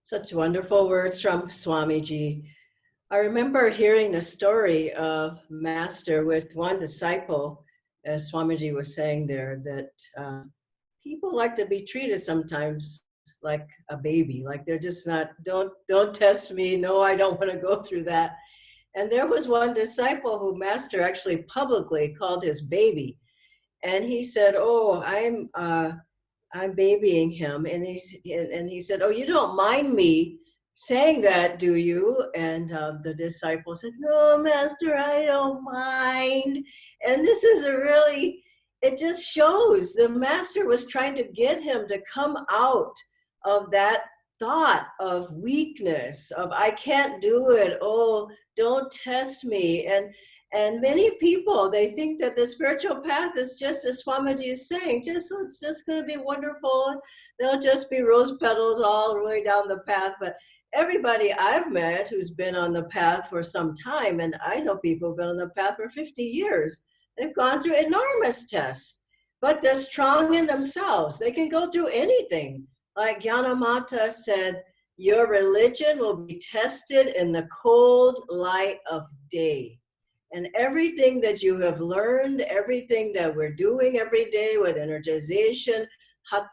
Such wonderful words from Swamiji. I remember hearing the story of Master with one disciple, as Swamiji was saying there, that people like to be treated sometimes like a baby, like they're just not, don't test me. No, I don't want to go through that. And there was one disciple who Master actually publicly called his baby. And he said, oh, I'm babying him. And he said, oh, you don't mind me saying that, do you? And the disciple said, no, Master, I don't mind. And this is it just shows the Master was trying to get him to come out of that thought of weakness, of I can't do it. Oh, don't test me. And many people, they think that the spiritual path is just as Swamiji is saying, it's just going to be wonderful. There'll just be rose petals all the way down the path. But everybody I've met who's been on the path for some time, and I know people who've been on the path for 50 years, they've gone through enormous tests, but they're strong in themselves. They can go through anything. Like Gyanamata said, your religion will be tested in the cold light of day. And everything that you have learned, everything that we're doing every day with energization,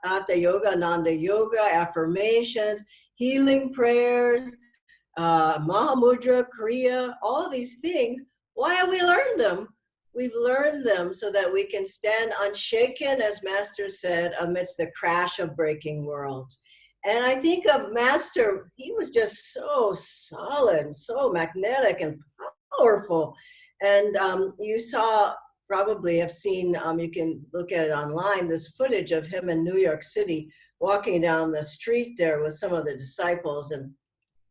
Hatha Yoga, Nanda Yoga, affirmations, healing prayers, Mahamudra, Kriya, all these things, why have we learned them? We've learned them so that we can stand unshaken, as Master said, amidst the crash of breaking worlds. And I think of Master, he was just so solid, so magnetic and powerful. And you probably have seen, you can look at it online, this footage of him in New York City walking down the street there with some of the disciples. And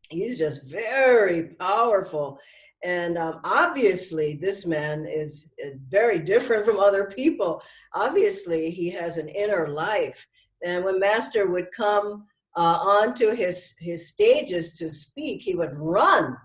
he's just very powerful. And obviously, this man is very different from other people. Obviously, he has an inner life. And when Master would come onto his stages to speak, he would run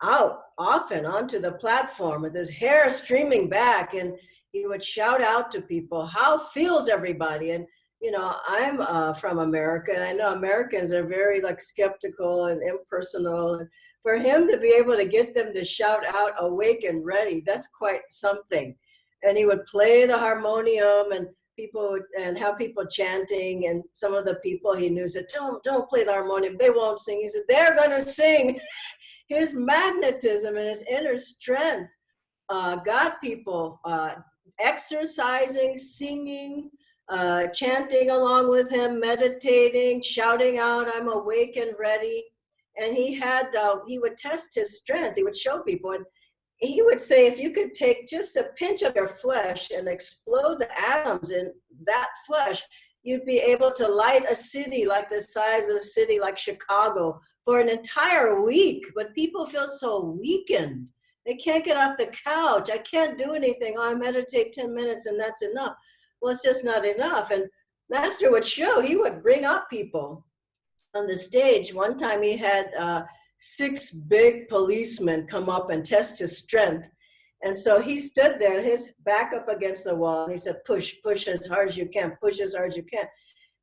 out often onto the platform with his hair streaming back, and he would shout out to people, how feels everybody? And you know, I'm from America, and I know Americans are very skeptical and impersonal, and for him to be able to get them to shout out awake and ready, that's quite something. And he would play the harmonium, and and have people chanting, and some of the people he knew said, don't play the harmonium, they won't sing. He said, they're gonna sing. His magnetism and his inner strength got people exercising, singing, chanting along with him, meditating, shouting out, I'm awake and ready. And he would test his strength. He would show people, and he would say, if you could take just a pinch of your flesh and explode the atoms in that flesh, you'd be able to light a city like the size of a city like Chicago for an entire week. But people feel so weakened. They can't get off the couch. I can't do anything. Oh, I meditate 10 minutes and that's enough. Well, it's just not enough. And Master would show, he would bring up people on the stage. One time he had 6 big policemen come up and test his strength. And so he stood there, his back up against the wall, and he said, push as hard as you can, push as hard as you can.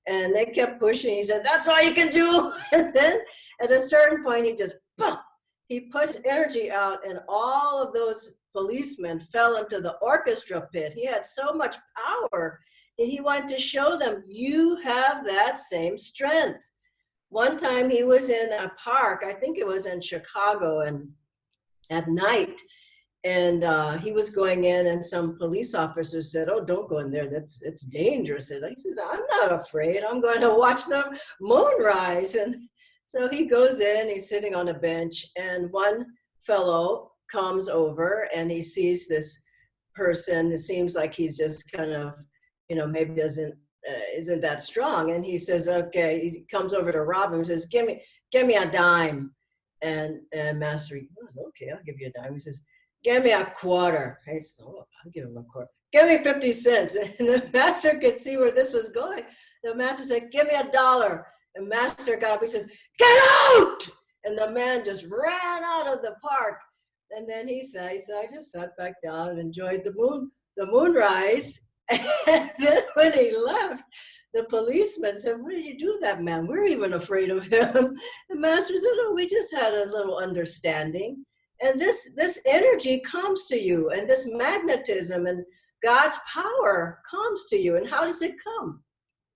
And they kept pushing. He said, that's all you can do. And then at a certain point, he just, boom, he put his energy out, and all of those policemen fell into the orchestra pit. He had so much power, and he wanted to show them, you have that same strength. One time he was in a park, I think it was in Chicago, and at night, and he was going in, and some police officers said, oh, don't go in there, it's dangerous. And he says, I'm not afraid, I'm going to watch the moon rise. And so he goes in, he's sitting on a bench, and one fellow comes over and he sees this person. It seems like he's just kind of, maybe isn't that strong. And he says, okay, he comes over to rob him and says, give me a dime. And Master goes, okay, I'll give you a dime. He says, give me a quarter. I said, oh, I'll give him a quarter. Give me 50 cents. And the Master could see where this was going. The Master said, give me $1. And Master got up, he says, get out! And the man just ran out of the park. And then he said, I just sat back down and enjoyed the moonrise. And then when he left, the policeman said, "What did you do to that man? We're even afraid of him." The master said, "Oh, we just had a little understanding." And this energy comes to you, and this magnetism and God's power comes to you. And how does it come?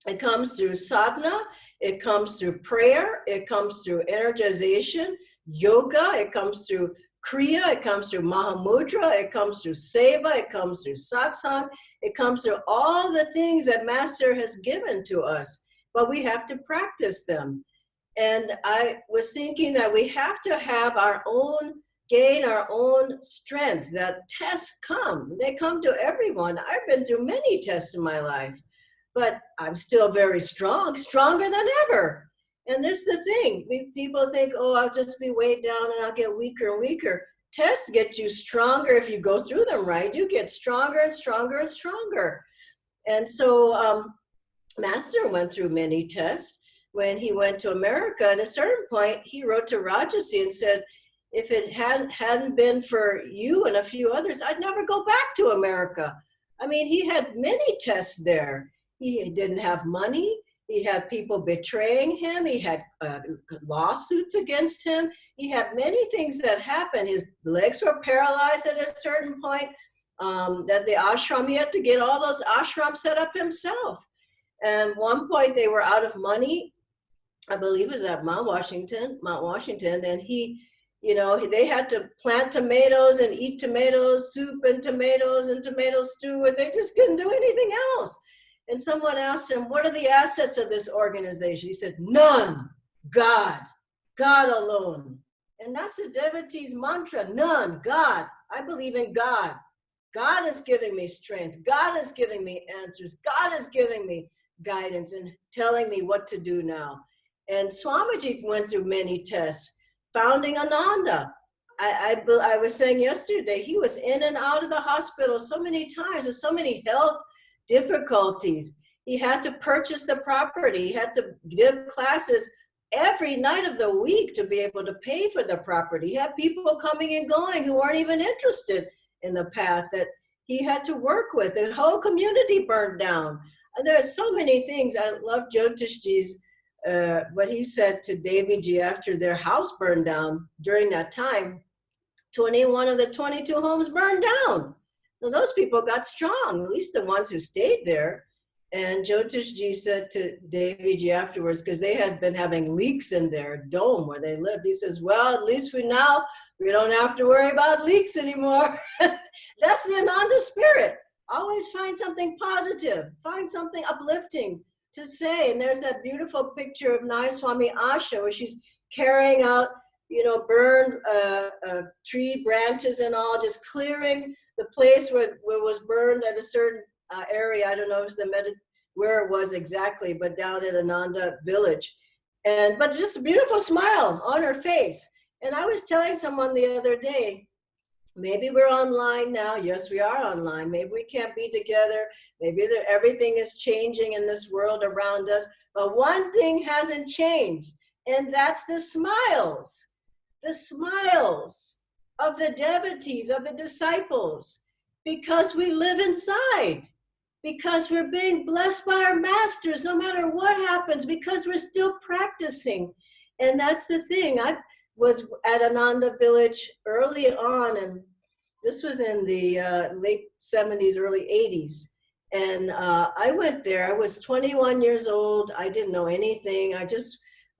It comes through sadhana, it comes through prayer, it comes through energization, yoga, it comes through kriya, it comes through mahamudra, it comes through seva, it comes through satsang, it comes through all the things that Master has given to us, but we have to practice them. And I was thinking that we have to have our own, gain our own strength. That tests come, they come to everyone. I've been through many tests in my life, but I'm still very strong, stronger than ever. And there's the thing, people think, oh, I'll just be weighed down and I'll get weaker and weaker. Tests get you stronger if you go through them right. You get stronger and stronger and stronger. And so Master went through many tests. When he went to America, at a certain point, he wrote to Rajasi and said, if it hadn't been for you and a few others, I'd never go back to America. I mean, he had many tests there. He didn't have money. He had people betraying him. He had lawsuits against him. He had many things that happened. His legs were paralyzed at a certain point. That the ashram, he had to get all those ashrams set up himself. And one point they were out of money. I believe it was at Mount Washington, and he, you know, they had to plant tomatoes and eat tomato soup and tomato stew, and they just couldn't do anything else. And someone asked him, what are the assets of this organization? He said, none, God alone. And that's the devotee's mantra, none, God. I believe in God. God is giving me strength. God is giving me answers. God is giving me guidance and telling me what to do now. And Swamiji went through many tests, founding Ananda. I was saying yesterday, he was in and out of the hospital so many times with so many health difficulties. He had to purchase the property. He had to give classes every night of the week to be able to pay for the property. He had people coming and going who weren't even interested in the path that he had to work with. The whole community burned down. And there are so many things. I love Jyotishji's, what he said to Deviji after their house burned down during that time. 21 of the 22 homes burned down. Now, those people got strong, at least the ones who stayed there. And Jyotishji said to Deviji afterwards, because they had been having leaks in their dome where they lived, he says, well, at least for now, we don't have to worry about leaks anymore. That's the Ananda spirit. Always find something positive, find something uplifting to say. And there's that beautiful picture of Nayaswami Asha where she's carrying out, you know, burned tree branches and all, just clearing the place where it was burned at a certain area. I don't know if it was where it was exactly, but down at Ananda village. But just a beautiful smile on her face. And I was telling someone the other day, maybe we're online now. Yes, we are online. Maybe we can't be together. Maybe everything is changing in this world around us. But one thing hasn't changed, and that's the smiles. The smiles of the devotees, of the disciples, because we live inside, because we're being blessed by our masters no matter what happens, because we're still practicing. And that's the thing. I was at Ananda Village early on, and this was in the late 70s, early 80s. And I went there. I was 21 years old. I didn't know anything.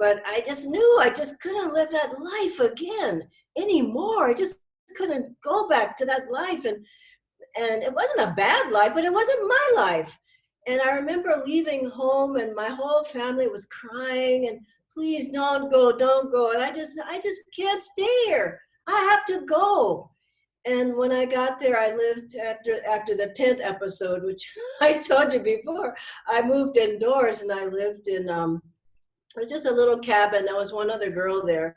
But I just knew I just couldn't live that life again anymore. I just couldn't go back to that life. And it wasn't a bad life, but it wasn't my life. And I remember leaving home and my whole family was crying and please don't go, don't go. And I just can't stay here. I have to go. And when I got there, I lived after the tent episode, which I told you before, I moved indoors and I lived in just a little cabin. There was one other girl there.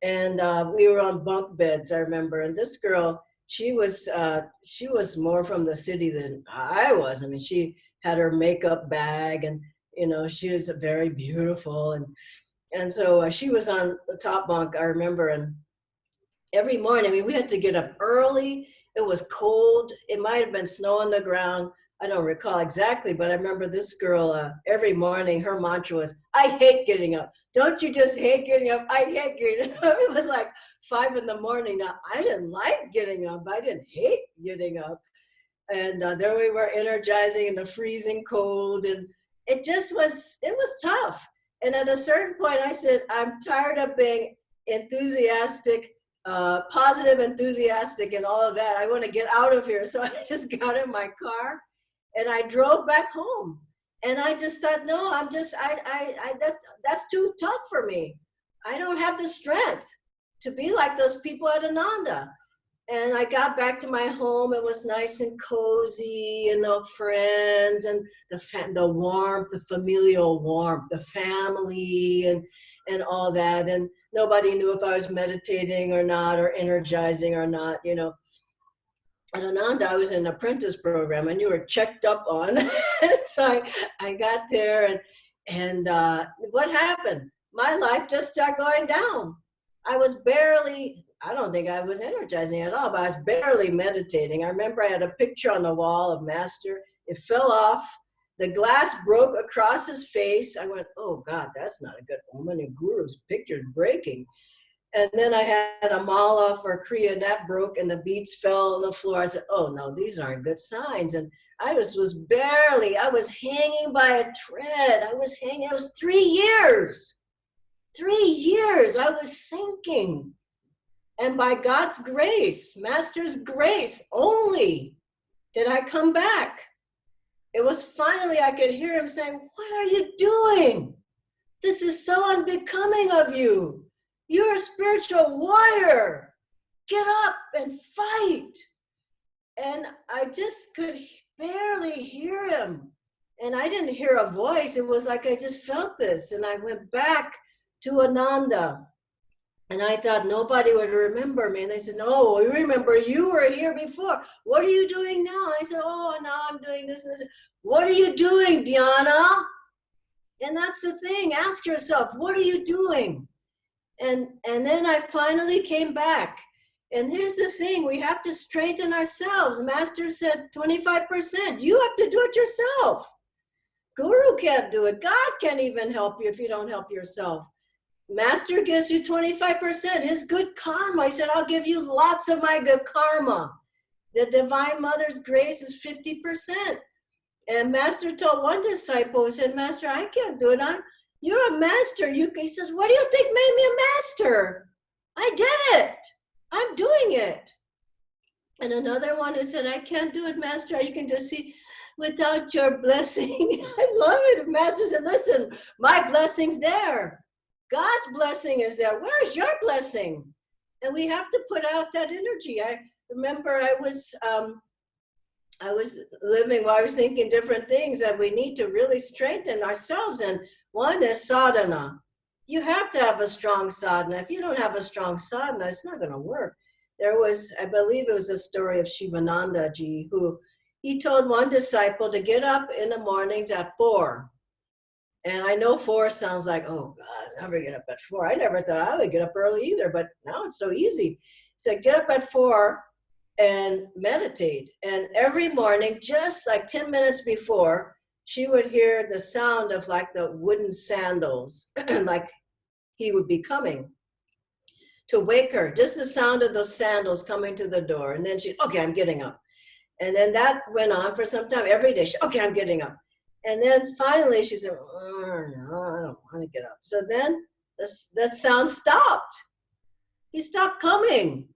And we were on bunk beds, I remember. And this girl, she was more from the city than I was. I mean, she had her makeup bag and, you know, she was very beautiful. And so she was on the top bunk, I remember. And every morning, I mean, we had to get up early. It was cold. It might have been snow on the ground. I don't recall exactly, but I remember this girl, every morning, her mantra was, I hate getting up. Don't you just hate getting up? I hate getting up. It was like 5 in the morning. Now, I didn't like getting up. I didn't hate getting up. And there we were energizing in the freezing cold. And it was tough. And at a certain point, I said, I'm tired of being enthusiastic, positive, enthusiastic, and all of that. I want to get out of here. So I just got in my car and I drove back home. And I just thought, no, that's too tough for me. I don't have the strength to be like those people at Ananda. And I got back to my home. It was nice and cozy, and no friends, and the warmth, the familial warmth, the family, and all that. And nobody knew if I was meditating or not, or energizing or not, you know. At Ananda, I was in an apprentice program, and you were checked up on. So I got there, and what happened? My life just started going down. I don't think I was energizing at all, but I was barely meditating. I remember I had a picture on the wall of Master. It fell off. The glass broke across his face. I went, oh God, that's not a good omen. And Guru's picture is breaking. And then I had a mala for Kriya, and that broke, and the beads fell on the floor. I said, oh no, these aren't good signs. And I was hanging by a thread. It was 3 years. 3 years, I was sinking. And by God's grace, Master's grace only, did I come back. It was finally, I could hear him saying, what are you doing? This is so unbecoming of you. You're a spiritual warrior. Get up and fight. And I just could barely hear him. And I didn't hear a voice. It was like I just felt this. And I went back to Ananda. And I thought nobody would remember me. And they said, no, we remember you were here before. What are you doing now? I said, oh, now I'm doing this and this. What are you doing, Dhyana? And that's the thing. Ask yourself, what are you doing? And then I finally came back. And here's the thing. We have to strengthen ourselves. Master said 25%. You have to do it yourself. Guru can't do it. God can't even help you if you don't help yourself. Master gives you 25%, his good karma. He said, I'll give you lots of my good karma. The Divine Mother's grace is 50%. And Master told one disciple, he said, Master, I can't do it. You're a master. He says, what do you think made me a master? I did it. I'm doing it. And another one who said, I can't do it, Master. You can just see without your blessing. I love it. Master said, listen, my blessing's there. God's blessing is there. Where's your blessing? And we have to put out that energy. I remember I was living while I was thinking different things that we need to really strengthen ourselves. And one is sadhana. You have to have a strong sadhana. If you don't have a strong sadhana, it's not going to work. There was, I believe it was a story of Shivananda ji, who he told one disciple to get up in the mornings at 4. And I know 4 sounds like, oh God, I never get up at 4. I never thought I would get up early either, but now it's so easy. So get up at 4 and meditate. And every morning, just like 10 minutes before, she would hear the sound of like the wooden sandals, like he would be coming to wake her. Just the sound of those sandals coming to the door. And then she, okay, I'm getting up. And then that went on for some time. Every day, okay, I'm getting up. And then finally she said, oh, no, I don't want to get up. So then that sound stopped. He stopped coming.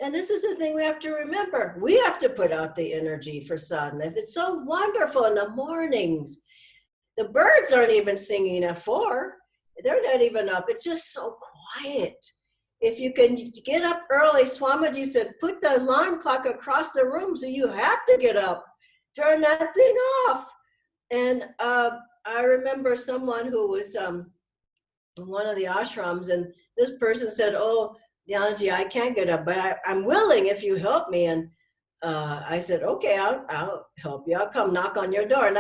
And this is the thing we have to remember. We have to put out the energy for sadhana. If it's so wonderful in the mornings, the birds aren't even singing at 4. They're not even up. It's just so quiet. If you can get up early, Swamiji said, put the alarm clock across the room so you have to get up. Turn that thing off. And I remember someone who was in one of the ashrams, and this person said, oh, Dhyanji, I can't get up, but I'm willing if you help me. And I said, okay, I'll help you. I'll come knock on your door. And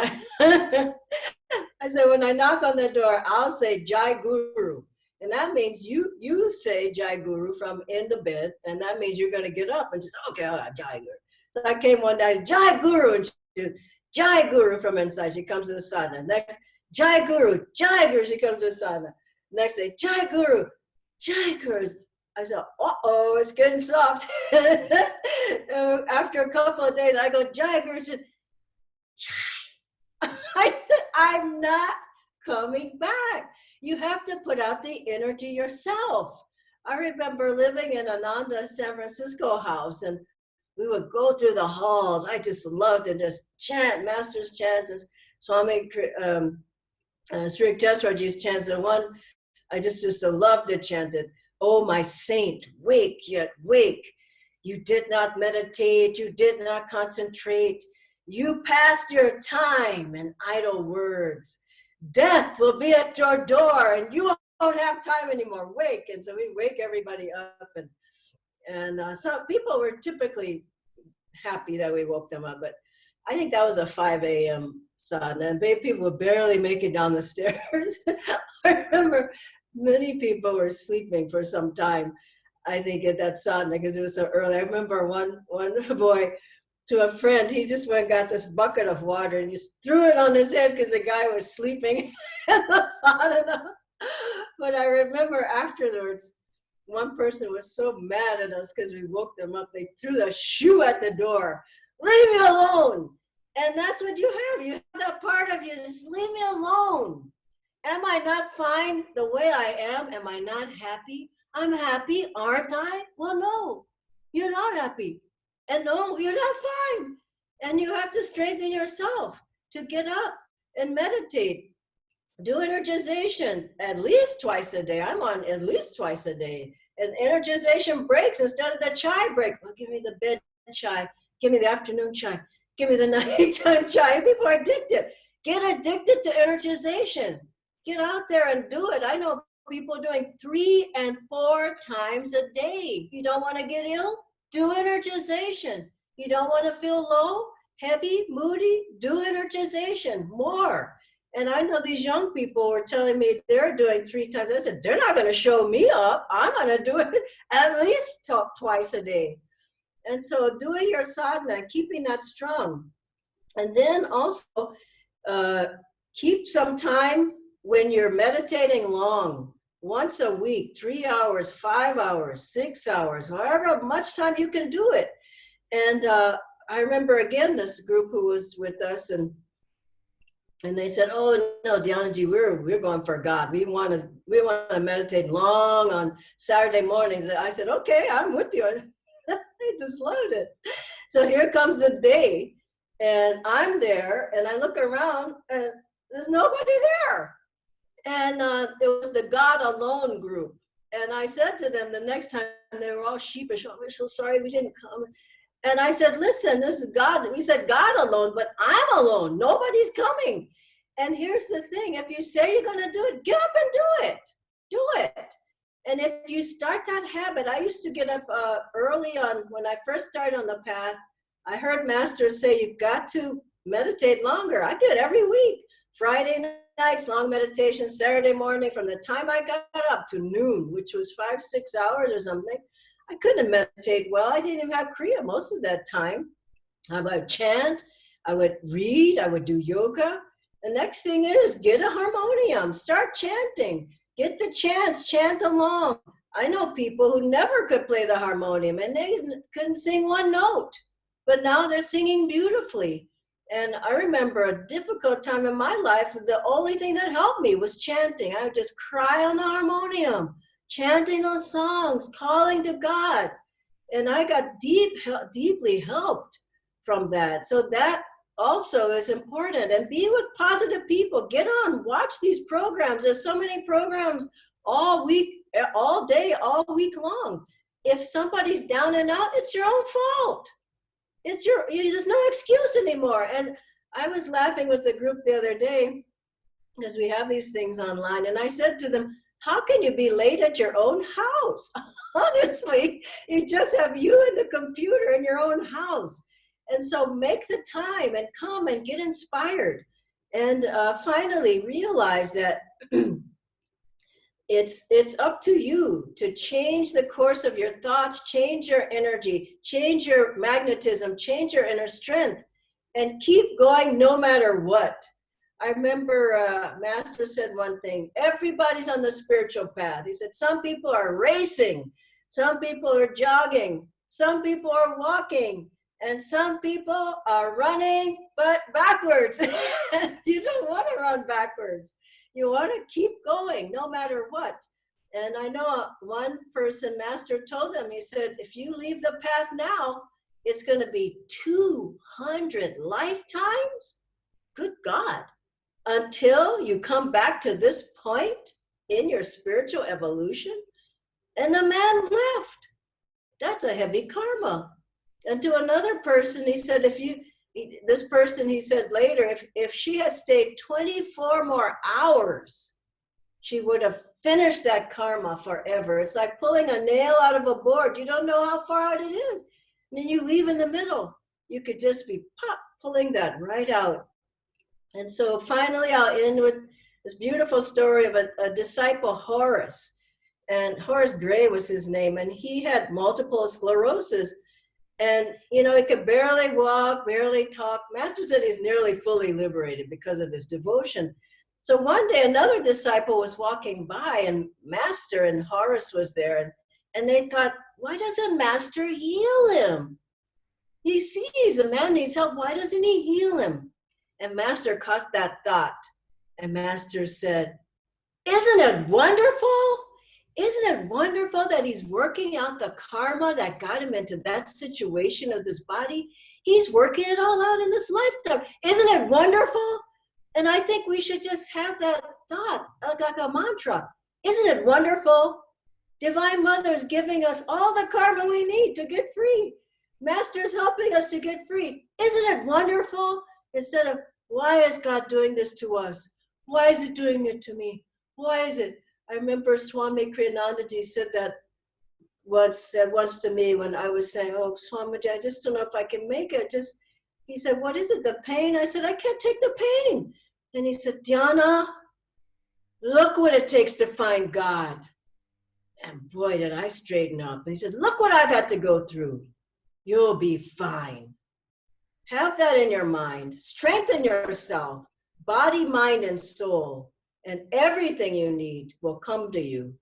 I said, when I knock on the door, I'll say Jai Guru. And that means you say Jai Guru from in the bed, and that means you're going to get up and just, okay, Jai Guru. So I came one day, Jai Guru, and Jai Guru from inside. She comes to the sadhana. Next, Jai Guru, she comes to the sadhana. Next day, Jai Guru, Jai Guru. I said, uh-oh, it's getting soft. After a couple of days, I go, Jai Guru. She said, Jai. I said, I'm not coming back. You have to put out the energy yourself. I remember living in Ananda, San Francisco house, and we would go through the halls. I just loved it, just chant, master's chants, Swami Sri Jaswarji's chants. And one, I just loved to chant it. Oh, my saint, wake yet wake. You did not meditate, you did not concentrate. You passed your time in idle words. Death will be at your door and you won't have time anymore. Wake. And so we wake everybody up. And some people were typically happy that we woke them up. But I think that was a 5 a.m. sadhana. And people would barely make it down the stairs. I remember many people were sleeping for some time, I think, at that sadhana because it was so early. I remember one boy, to a friend, he just went and got this bucket of water and just threw it on his head because the guy was sleeping in the sadhana. But I remember afterwards, one person was so mad at us because we woke them up. They threw the shoe at the door. Leave me alone. And that's what you have. You have that part of you, just leave me alone. Am I not fine the way I am? Am I not happy? I'm happy, aren't I? Well, no, you're not happy. And no, you're not fine. And you have to strengthen yourself to get up and meditate. Do energization at least twice a day. I'm on at least twice a day. And energization breaks instead of the chai break. Well, give me the bed chai. Give me the afternoon chai. Give me the nighttime chai. People are addicted. Get addicted to energization. Get out there and do it. I know people doing 3 and 4 times a day. You don't want to get ill? Do energization. You don't want to feel low, heavy, moody? Do energization more. And I know these young people were telling me they're doing 3 times. I said, they're not going to show me up. I'm going to do it at least twice a day. And so doing your sadhana, keeping that strong. And then also keep some time when you're meditating long, once a week, 3 hours, 5 hours, 6 hours, however much time you can do it. And I remember again, this group who was with us and they said, oh no, Dhyanaji, we're going for God. We want to meditate long on Saturday mornings. I said, okay, I'm with you. I just loved it. So here comes the day and I'm there and I look around and there's nobody there. And it was the God Alone group. And I said to them the next time, they were all sheepish. Oh, we're so sorry we didn't come. And I said, listen, this is God. We said God alone, but I'm alone. Nobody's coming. And here's the thing. If you say you're going to do it, get up and do it. Do it. And if you start that habit, I used to get up early on when I first started on the path. I heard masters say you've got to meditate longer. I did every week. Friday nights, long meditation, Saturday morning, from the time I got up to noon, which was 5-6 hours or something. I couldn't meditate well. I didn't even have Kriya most of that time. I would chant, I would read, I would do yoga. The next thing is get a harmonium, start chanting, get the chants, chant along. I know people who never could play the harmonium and they couldn't sing one note, but now they're singing beautifully. And I remember a difficult time in my life, the only thing that helped me was chanting. I would just cry on the harmonium, chanting those songs, calling to God. And I got deeply helped from that. So that also is important. And be with positive people. Get on, watch these programs. There's so many programs all week, all day, all week long. If somebody's down and out, it's your own fault. There's no excuse anymore. And I was laughing with the group the other day because we have these things online. And I said to them, how can you be late at your own house? Honestly, you just have you and the computer in your own house. And so make the time and come and get inspired. And finally realize that it's up to you to change the course of your thoughts, change your energy, change your magnetism, change your inner strength. and keep going no matter what. I remember Master said one thing, everybody's on the spiritual path. He said, some people are racing, some people are jogging, some people are walking, and some people are running, but backwards. You don't want to run backwards. You want to keep going no matter what. And I know one person, Master told him, he said, if you leave the path now, it's going to be 200 lifetimes? Good God. Until you come back to this point in your spiritual evolution? And the man left. That's a heavy karma. And to another person, he said, this person, he said later, if she had stayed 24 more hours, she would have finished that karma forever. It's like pulling a nail out of a board. You don't know how far out it is. And then you leave in the middle. You could just be pulling that right out. And so finally, I'll end with this beautiful story of a disciple, Horace. And Horace Gray was his name. And he had multiple sclerosis. And, you know, he could barely walk, barely talk. Master said he's nearly fully liberated because of his devotion. So one day, another disciple was walking by, and Master and Horace was there. And they thought, why doesn't Master heal him? He sees a man needs help. Why doesn't he heal him? And Master caught that thought. And Master said, isn't it wonderful? Isn't it wonderful that he's working out the karma that got him into that situation of this body? He's working it all out in this lifetime. Isn't it wonderful? And I think we should just have that thought, like a mantra. Isn't it wonderful? Divine Mother's giving us all the karma we need to get free. Master's helping us to get free. Isn't it wonderful? Instead of, why is God doing this to us? Why is it doing it to me? Why is it? I remember Swami Kriyanandaji said that once to me when I was saying, oh, Swamiji, I just don't know if I can make it. He said, what is it, the pain? I said, I can't take the pain. And he said, Dhyana, look what it takes to find God. And boy, did I straighten up. He said, look what I've had to go through. You'll be fine. Have that in your mind. Strengthen yourself, body, mind, and soul. And everything you need will come to you.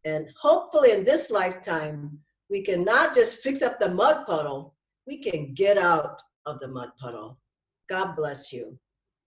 And hopefully in this lifetime, we can not just fix up the mud puddle, we can get out of the mud puddle. God bless you.